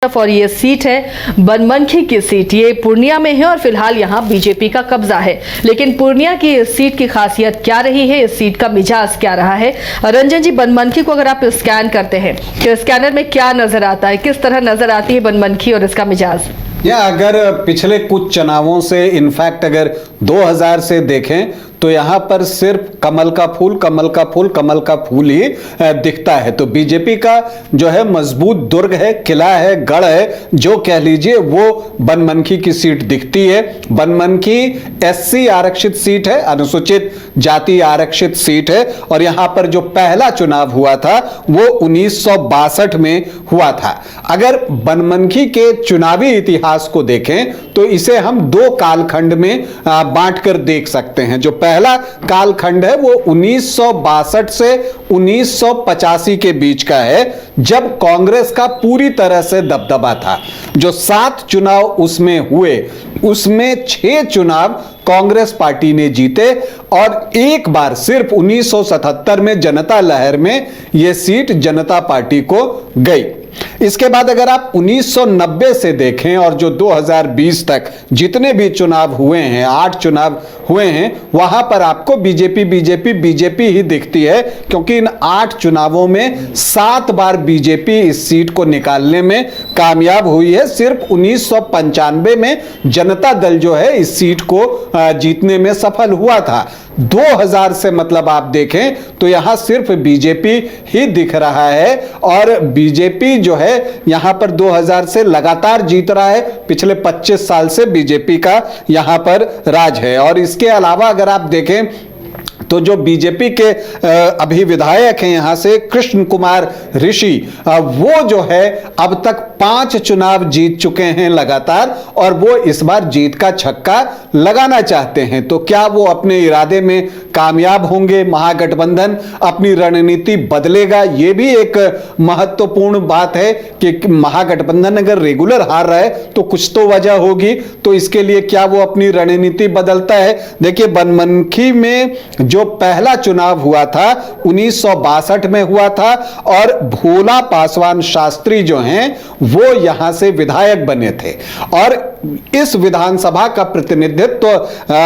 और ये सीट है बनमनखी की सीट। ये पूर्णिया में है और फिलहाल यहाँ बीजेपी का कब्जा है। लेकिन पूर्णिया की इस सीट की खासियत क्या रही है, इस सीट का मिजाज क्या रहा है? रंजन जी, बनमनखी को अगर आप स्कैन करते हैं तो स्कैनर में क्या नजर आता है, किस तरह नजर आती है बनमनखी और इसका मिजाज? या अगर पिछले कुछ चुनावों से इनफैक्ट अगर 2000 से देखें तो यहाँ पर सिर्फ कमल का फूल कमल का फूल कमल का फूल ही दिखता है। तो बीजेपी का जो है मजबूत दुर्ग है, किला है, गढ़ है, जो कह लीजिए, वो बनमनखी की सीट दिखती है। बनमनखी एससी आरक्षित सीट है, अनुसूचित जाति आरक्षित सीट है और यहाँ पर जो पहला चुनाव हुआ था वो 1962 में हुआ था। अगर बनमनखी के चुनावी इतिहास को देखें तो इसे हम दो कालखंड में बांटकर देख सकते हैं। जो पहला कालखंड है वो 1962 से 1985 के बीच का है, जब कांग्रेस का पूरी तरह से दबदबा था। जो 7 चुनाव उसमें हुए, उसमें 6 चुनाव कांग्रेस पार्टी ने जीते और एक बार सिर्फ 1977 में जनता लहर में यह सीट जनता पार्टी को गई। इसके बाद अगर आप 1990 से देखें और जो 2020 तक जितने भी चुनाव हुए हैं, 8 चुनाव हुए हैं, वहां पर आपको बीजेपी ही दिखती है, क्योंकि इन 8 चुनावों में 7 बार बीजेपी इस सीट को निकालने में कामयाब हुई है। सिर्फ 1995 में जनता दल जो है इस सीट को जीतने में सफल हुआ था। 2000 से मतलब आप देखें तो यहां सिर्फ बीजेपी ही दिख रहा है और बीजेपी जो है यहां पर 2000 से लगातार जीत रहा है। पिछले 25 साल से बीजेपी का यहां पर राज है। और इसके अलावा अगर आप देखें तो जो बीजेपी के अभी विधायक हैं यहां से कृष्ण कुमार ऋषि, वो जो है अब तक 5 चुनाव जीत चुके हैं लगातार और वो इस बार जीत का छक्का लगाना चाहते हैं। तो क्या वो अपने इरादे में कामयाब होंगे? महागठबंधन अपनी रणनीति बदलेगा? ये भी एक महत्वपूर्ण बात है कि महागठबंधन अगर रेगुलर हार रहा है तो कुछ तो वजह होगी। तो इसके लिए क्या वो अपनी रणनीति बदलता है? देखिए, बनमनखी में जो पहला चुनाव हुआ था 1962 में हुआ था और भोला पासवान शास्त्री जो हैं वो यहां से विधायक बने थे और इस विधानसभा का प्रतिनिधित्व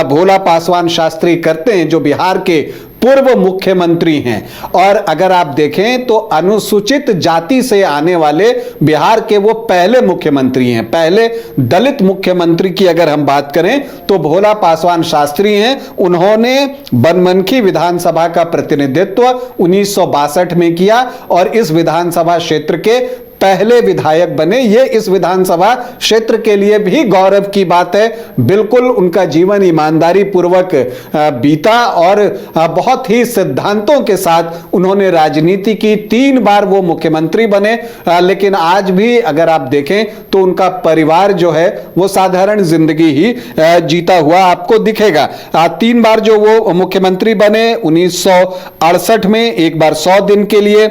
भोला पासवान शास्त्री करते हैं, जो बिहार के पूर्व मुख्यमंत्री हैं। और अगर आप देखें तो अनुसूचित जाति से आने वाले बिहार के वो पहले मुख्यमंत्री हैं। पहले दलित मुख्यमंत्री की अगर हम बात करें तो भोला पासवान शास्त्री हैं। उन्होंने बनमनखी विधानसभा का प्रतिनिधित्व 1962 में किया और इस विधानसभा क्षेत्र के पहले विधायक बने। ये इस विधानसभा क्षेत्र के लिए भी गौरव की बात है। बिल्कुल उनका जीवन ईमानदारी पूर्वक बीता और बहुत ही सिद्धांतों के साथ उन्होंने राजनीति की। 3 बार वो मुख्यमंत्री बने, लेकिन आज भी अगर आप देखें तो उनका परिवार जो है वो साधारण जिंदगी ही जीता हुआ आपको दिखेगा। 3 बार जो वो मुख्यमंत्री बने, 1968 में एक बार 100 दिन के लिए,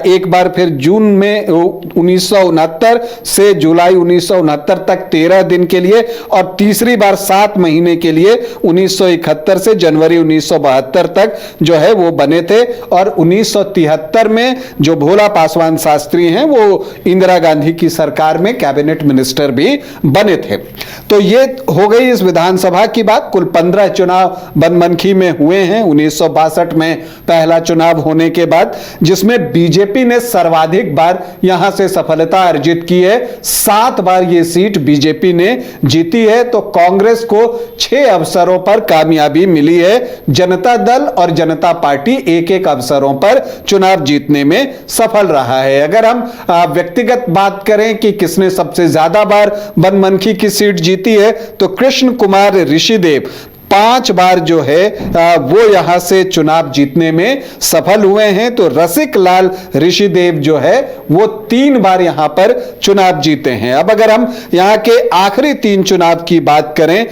एक बार फिर जून में 1969 से जुलाई 1969 तक 13 दिन के लिए और तीसरी बार 7 महीने के लिए 1971 से जनवरी 1972 तक जो है वो बने थे। और 1973 में जो भोला पासवान शास्त्री हैं वो इंदिरा गांधी की सरकार में कैबिनेट मिनिस्टर भी बने थे। तो ये हो गई इस विधानसभा की बात। कुल 15 चुनाव बनमनखी में हुए हैं 1962 में पहला चुनाव होने के बाद, जिसमें बीजेपी ने सर्वाधिक बार यहां से सफलता अर्जित की है। 7 बार यह सीट बीजेपी ने जीती है। तो कांग्रेस को 6 अवसरों पर कामयाबी मिली है। जनता दल और जनता पार्टी एक-एक अवसरों पर चुनाव जीतने में सफल रहा है। अगर हम व्यक्तिगत बात करें कि किसने सबसे ज्यादा बार बनमनखी की सीट जीती है तो कृष्ण कुमार ऋषिदेव 5 बार जो है वो यहां से चुनाव जीतने में सफल हुए हैं। तो रसिक लाल ऋषिदेव जो है वो 3 बार यहां पर चुनाव जीते हैं। अब अगर हम यहां के आखिरी 3 चुनाव की बात करें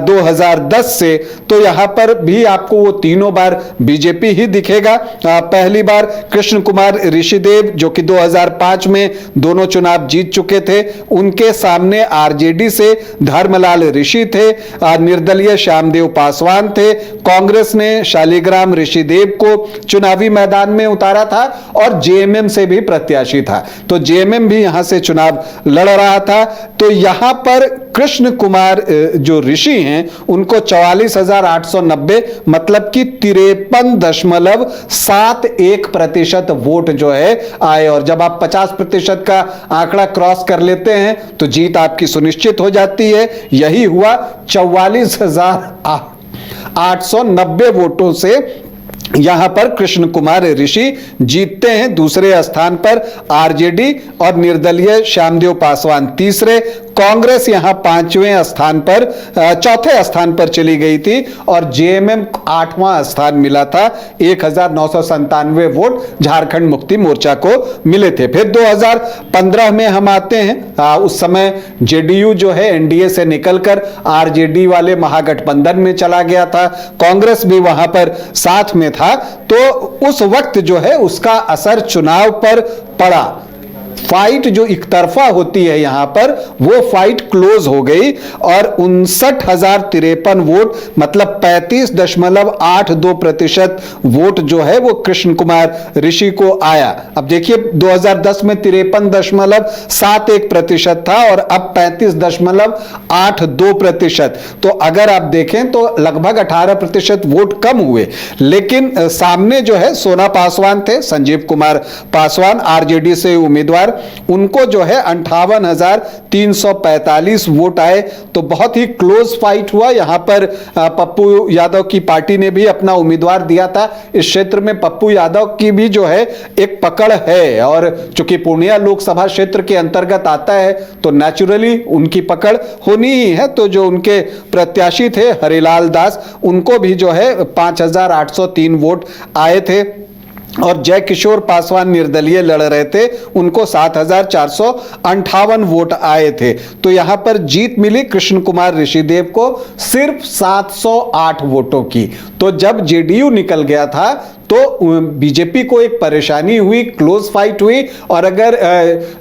2010 से, तो यहां पर भी आपको वो तीनों बार बीजेपी ही दिखेगा। पहली बार कृष्ण कुमार ऋषिदेव जो कि 2005 में दोनों चुनाव जीत चुके थे, उनके सामने आरजेडी से धर्मलाल ऋषि थे, निर्दलीय श्यामदेव श्यामदेव पासवान थे। कांग्रेस ने शालिग्राम ऋषिदेव को चुनावी मैदान में उतारा था और जेएमएम से भी प्रत्याशी था, तो जेएमएम भी यहां से चुनाव लड़ रहा था। तो यहां पर कृष्ण कुमार जो ऋषि हैं उनको 44,890 मतलब कि 53.71% वोट जो है आए, और जब आप 50% का आंकड़ा क्रॉस कर लेते हैं तो जीत आपकी सुनिश्चित हो जाती है। यही हुआ 44,890 वोटों से यहां पर कृष्ण कुमार ऋषि जीतते हैं। दूसरे स्थान पर आरजेडी और निर्दलीय श्यामदेव पासवान तीसरे, कांग्रेस यहां पांचवें स्थान पर चौथे स्थान पर चली गई थी और जेएमएम 8वां स्थान मिला था। 1997 वोट झारखंड मुक्ति मोर्चा को मिले थे। फिर 2015 में हम आते हैं, उस समय जेडीयू जो है एनडीए से निकलकर आरजेडी वाले महागठबंधन में चला गया था, कांग्रेस भी वहां पर साथ में था। तो उस वक्त जो है उसका असर चुनाव पर पड़ा। फाइट जो एक तरफा होती है यहां पर, वो फाइट क्लोज हो गई और 59,053 वोट मतलब 35.82% वोट जो है वो कृष्ण कुमार ऋषि को आया। अब देखिए 2010 में 53.71% था और अब 35.82%। तो अगर आप देखें तो लगभग 18% वोट कम हुए, लेकिन सामने जो है सोना पासवान थे, संजीव कुमार पासवान आरजेडी से उम्मीदवार, उनको जो है 58,345 वोट आए। तो बहुत ही क्लोज फाइट हुआ। यहां पर पप्पू यादव की पार्टी ने भी अपना उम्मीदवार दिया था। इस क्षेत्र में पप्पू यादव की भी जो है एक पकड़ है, और चूंकि पूर्णिया लोकसभा क्षेत्र के अंतर्गत आता है तो नेचुरली उनकी पकड़ होनी ही है। तो जो उनके प्रत्याशी थे हरिलाल दास, उनको भी जो है 5,803 वोट आए थे, और जय किशोर पासवान निर्दलीय लड़ रहे थे, उनको 7,458 वोट आए थे। तो यहां पर जीत मिली कृष्ण कुमार ऋषिदेव को सिर्फ 708 वोटों की। तो जब जेडीयू निकल गया था तो बीजेपी को एक परेशानी हुई, क्लोज फाइट हुई, और अगर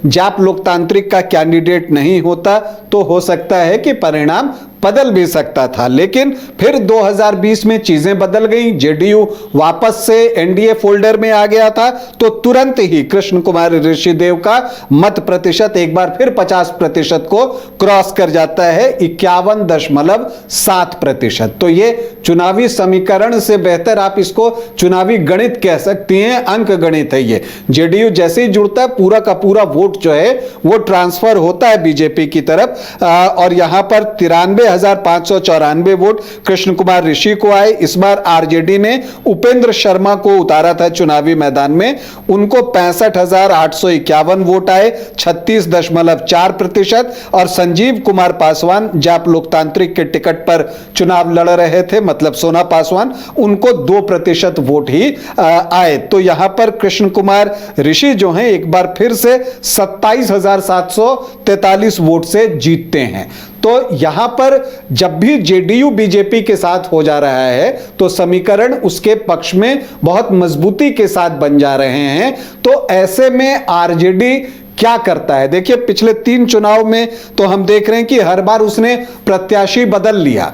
जाप लोकतांत्रिक का कैंडिडेट नहीं होता तो हो सकता है कि परिणाम बदल भी सकता था। लेकिन फिर 2020 में चीजें बदल गई, जेडीयू वापस से एनडीए फोल्डर में आ गया था, तो तुरंत ही कृष्ण कुमार ऋषिदेव का मत प्रतिशत एक बार फिर 50% को क्रॉस कर जाता है, 51.7%। तो ये चुनावी समीकरण से बेहतर आप इसको चुनावी गणित कह सकती हैं, अंक गणित है ये। जेडीयू जैसे ही जुड़ता है पूरा का पूरा वोट जो है वो ट्रांसफर होता है बीजेपी की तरफ, और यहां पर 93,594 वोट कृष्ण कुमार ऋषि को आए। इस बार आरजेडी ने उपेंद्र शर्मा को उतारा था चुनावी मैदान में, उनको 65,851 वोट आए, 36.4%, और संजीव कुमार पासवान जाप लोकतांत्रिक के टिकट पर चुनाव लड़ रहे थे, मतलब सोना पासवान, उनको 2% वोट ही आए। तो यहां पर कृष्ण कुमार ऋषि जो हैं एक बार फिर से 27,743 वोट से जीतते हैं। तो यहां पर जब भी जेडीयू बीजेपी के साथ हो जा रहा है तो समीकरण उसके पक्ष में बहुत मजबूती के साथ बन जा रहे हैं। तो ऐसे में आरजेडी क्या करता है? देखिए पिछले 3 चुनाव में तो हम देख रहे हैं कि हर बार उसने प्रत्याशी बदल लिया,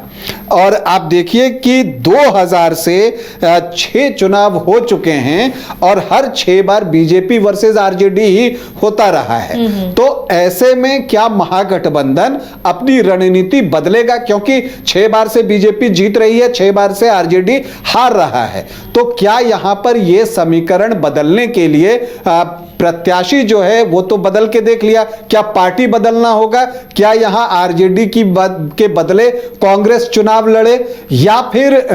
और आप देखिए कि 2000 से 6 चुनाव हो चुके हैं और हर 6 बार बीजेपी वर्सेस आरजेडी ही होता रहा है। तो ऐसे में क्या महागठबंधन अपनी रणनीति बदलेगा? क्योंकि 6 बार से बीजेपी जीत रही है, 6 बार से आरजेडी हार रहा है। तो क्या यहां पर यह समीकरण बदलने के लिए प्रत्याशी जो है वो तो बदल के देख लिया, क्या पार्टी बदलना होगा? क्या यहां आरजेडी के बदले कांग्रेस चुनाव लड़े, या फिर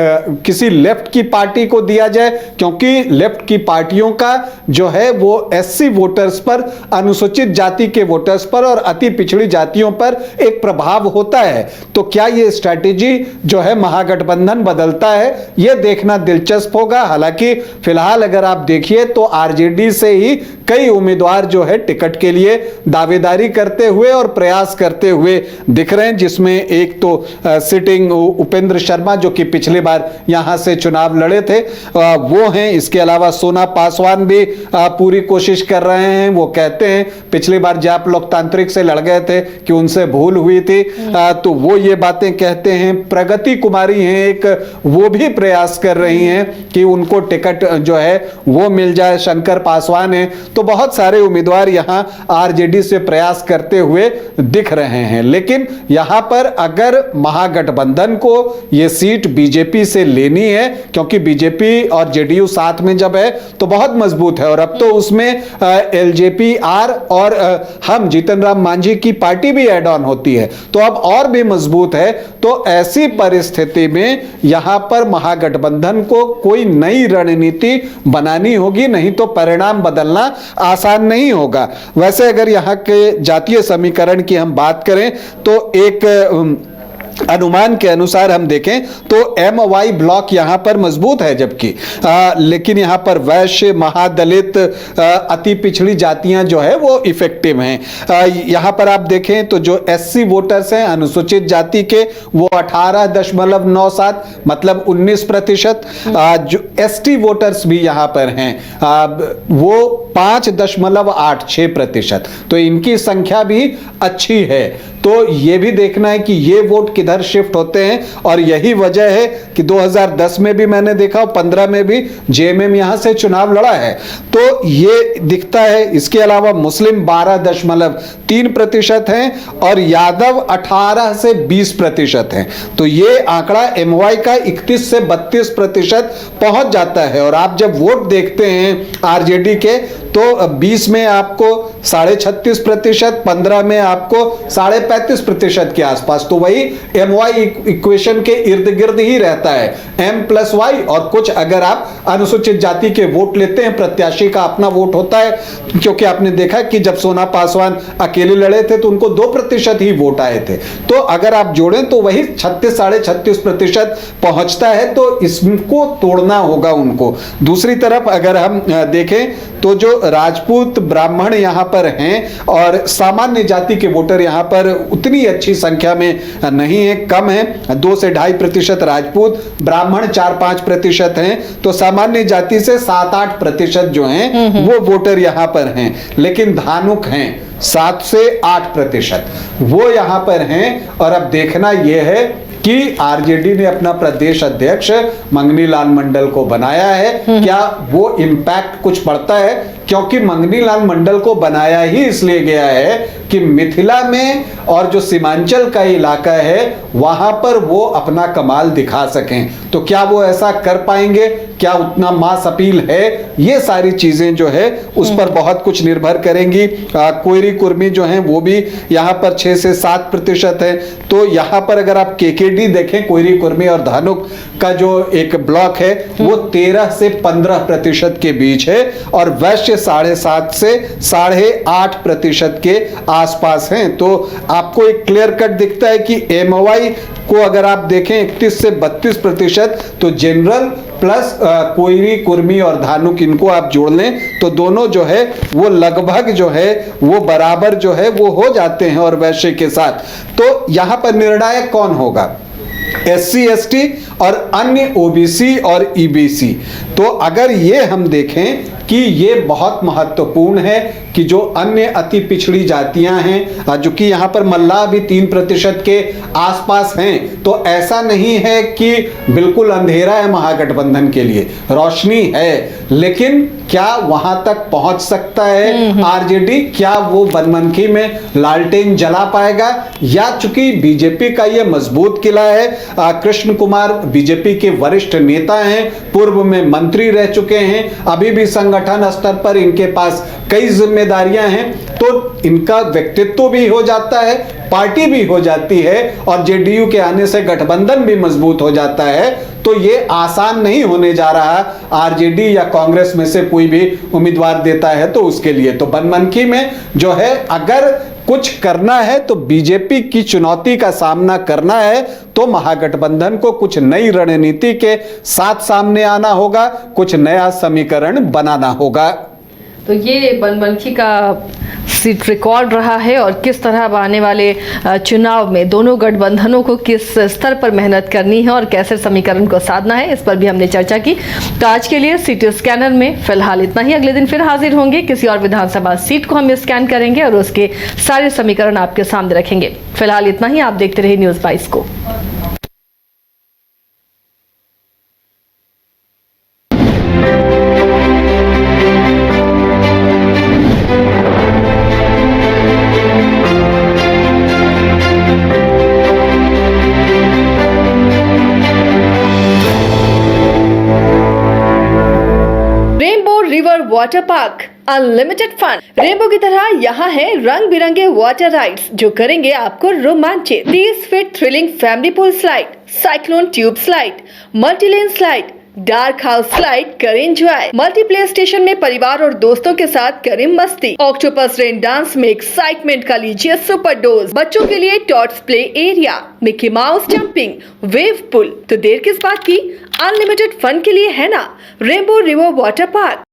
किसी लेफ्ट की पार्टी को दिया जाए? क्योंकि लेफ्ट की पार्टियों का जो है वो एससी वोटर्स पर, अनुसूचित जाति के वोटर्स पर और अति पिछड़ी जातियों पर एक प्रभाव होता है। तो क्या ये स्ट्रैटेजी जो है महागठबंधन बदलता है, यह देखना दिलचस्प होगा। हालांकि फिलहाल अगर आप देखिए तो आरजेडी से ही कई उम्मीदवार जो है टिकट के लिए दावेदारी करते हुए और प्रयास करते हुए दिख रहे हैं, जिसमें एक तो सिटिंग सिंह उपेंद्र शर्मा जो कि पिछली बार यहां से चुनाव लड़े थे वो हैं। इसके अलावा सोना पासवान भी पूरी कोशिश कर रहे हैं। वो कहते हैं पिछली बार जाप लोकतांत्रिक से लड़ गए थे कि उनसे भूल हुई थी, तो वो ये बातें कहते हैं। प्रगति कुमारी हैं एक, वो भी प्रयास कर रही हैं कि उनको टिकट जो है वो मिल जाए। शंकर पासवान है। तो बहुत सारे उम्मीदवार यहां आरजेडी से प्रयास करते हुए दिख रहे हैं। लेकिन यहां पर अगर महागठबंधन को यह सीट बीजेपी से लेनी है, क्योंकि बीजेपी और जेडीयू साथ में जब है तो बहुत मजबूत है, और अब तो उसमें एलजेपी आर और हम जीतन राम मांझी की पार्टी भी ऐड ऑन होती है, तो अब और भी मजबूत है। तो ऐसी परिस्थिति में यहां पर महागठबंधन को कोई नई रणनीति बनानी होगी, नहीं तो परिणाम बदलना आसान नहीं होगा। वैसे अगर यहां के जातीय समीकरण की हम बात करें तो एक अनुमान के अनुसार हम देखें तो MY ब्लॉक यहां पर मजबूत है, जबकि लेकिन यहां पर वैश्य, महादलित, अति पिछड़ी जातियां जो है वो इफेक्टिव हैं। यहां पर आप देखें तो जो SC वोटर्स हैं अनुसूचित जाति के, वो 18.97 मतलब 19%। जो ST वोटर्स भी यहां पर हैं वो 5.86%। तो इनकी संख्या भी अच्छी है। तो ये भी देखना है कि ये वोट किधर शिफ्ट होते हैं, और यही वजह है कि 2010 में भी मैंने देखा, 15 में भी JMM यहां से चुनाव लड़ा है, तो ये दिखता है। इसके अलावा मुस्लिम 12.3% हैं और यादव 18 से 20% हैं। तो ये आंकड़ा MY का 31 से 32% पहुंच जाता है। और आप जब वोट देखते हैं आरजेडी के तो 20 में आपको 36.5%, 15 में आपको 35.5% के आसपास। तो वही MY इक्वेशन के इर्द गिर्द ही रहता है, M+Y। और कुछ अगर आप अनुसूचित जाति के वोट लेते हैं, प्रत्याशी का अपना वोट होता है, क्योंकि आपने देखा कि जब सोना पासवान अकेले लड़े थे तो उनको 2% ही वोट आए थे। तो अगर आप जोड़ें तो वही 36-36.5% पहुंचता है। तो इसको तोड़ना होगा उनको। दूसरी तरफ अगर हम देखें तो जो राजपूत ब्राह्मण यहां पर हैं और सामान्य जाति के वोटर यहां पर उतनी अच्छी संख्या में नहीं है, कम है। 2 से 2.5% राजपूत, ब्राह्मण 4-5% हैं। तो सामान्य जाति से 7-8% जो हैं वो वोटर यहां पर हैं। लेकिन धानुक हैं 7 से 8%, वो यहां पर हैं। और अब देखना यह है कि आरजेडी ने अपना प्रदेश अध्यक्ष मंगनी लाल मंडल को बनाया है, क्या वो इंपैक्ट कुछ पड़ता है? क्योंकि मंगनी लाल मंडल को बनाया ही इसलिए गया है कि मिथिला में और जो सीमांचल का इलाका है वहां पर वो अपना कमाल दिखा सकें। तो क्या वो ऐसा कर पाएंगे? क्या उतना मास अपील है? ये सारी चीजें जो है उस पर बहुत कुछ निर्भर करेंगी। कोयरी कुर्मी जो हैं वो भी यहाँ पर 6 से 7% है। तो यहाँ पर अगर आप केकेडी देखें, कोयरी कुर्मी और धानुक का जो एक ब्लॉक है वो 13 से 15% के बीच है, और वैश्य 7.5 से 8.5% के आसपास हैं। तो आपको एक क्लियर कट दिखता है कि MY को अगर आप देखें 31 से 32%, तो जनरल प्लस कोयरी कुर्मी और धानुक इनको आप जोड़ लें तो दोनों जो है वो लगभग जो है वो बराबर जो है वो हो जाते हैं और वैश्य के साथ। तो यहां पर निर्णायक कौन होगा? SC ST और अन्य OBC और EBC। तो अगर ये हम देखें कि ये बहुत महत्वपूर्ण है कि जो अन्य अति पिछड़ी जातियां हैं, जो कि यहां पर मल्लाह भी 3% के आसपास हैं, तो ऐसा नहीं है कि बिल्कुल अंधेरा है महागठबंधन के लिए, रोशनी है। लेकिन क्या वहां तक पहुंच सकता है आरजेडी? क्या वो बनमनखी में लालटेन जला पाएगा? या चूंकि बीजेपी का ये मजबूत किला है, कृष्ण कुमार बीजेपी के वरिष्ठ नेता हैं, पूर्व में मंत्री रह चुके हैं, अभी भी संगठन स्तर पर इनके पास कई जिम्मेदारियां हैं, तो इनका व्यक्तित्व भी हो जाता है, पार्टी भी हो जाती है, और जेडीयू के आने से गठबंधन भी मजबूत हो जाता है। तो ये आसान नहीं होने जा रहा आरजेडी या कांग्रेस में से कोई भी उम्मीदवार देता है तो उसके लिए। तो बनमनखी में जो है अगर कुछ करना है तो बीजेपी की चुनौती का सामना करना है तो महागठबंधन को कुछ नई रणनीति के साथ सामने आना होगा, कुछ नया समीकरण बनाना होगा। तो ये बनमनखी का सीट रिकॉर्ड रहा है और किस तरह अब आने वाले चुनाव में दोनों गठबंधनों को किस स्तर पर मेहनत करनी है और कैसे समीकरण को साधना है, इस पर भी हमने चर्चा की। तो आज के लिए सिटी स्कैनर में फिलहाल इतना ही। अगले दिन फिर हाजिर होंगे, किसी और विधानसभा सीट को हम स्कैन करेंगे और उसके सारे समीकरण आपके सामने रखेंगे। फिलहाल इतना ही। आप देखते रहिए न्यूज़ 22 को। Rainbow river water park unlimited fun. Rainbow की तरह यहाँ है रंग बिरंगे वाटर राइड्स जो करेंगे आपको रोमांचित। 30 feet thrilling family pool slide, cyclone tube slide, multilane slide, dark house slide करें एंजॉय। मल्टी प्ले स्टेशन में परिवार और दोस्तों के साथ करें मस्ती। ऑक्टोपस रेन डांस में एक्साइटमेंट का लीजिए सुपर डोज। बच्चों के लिए tots play area, Mickey Mouse jumping, wave pool. तो देर किस बात की, अनलिमिटेड फन के लिए है ना रेनबो रिवर वाटर पार्क।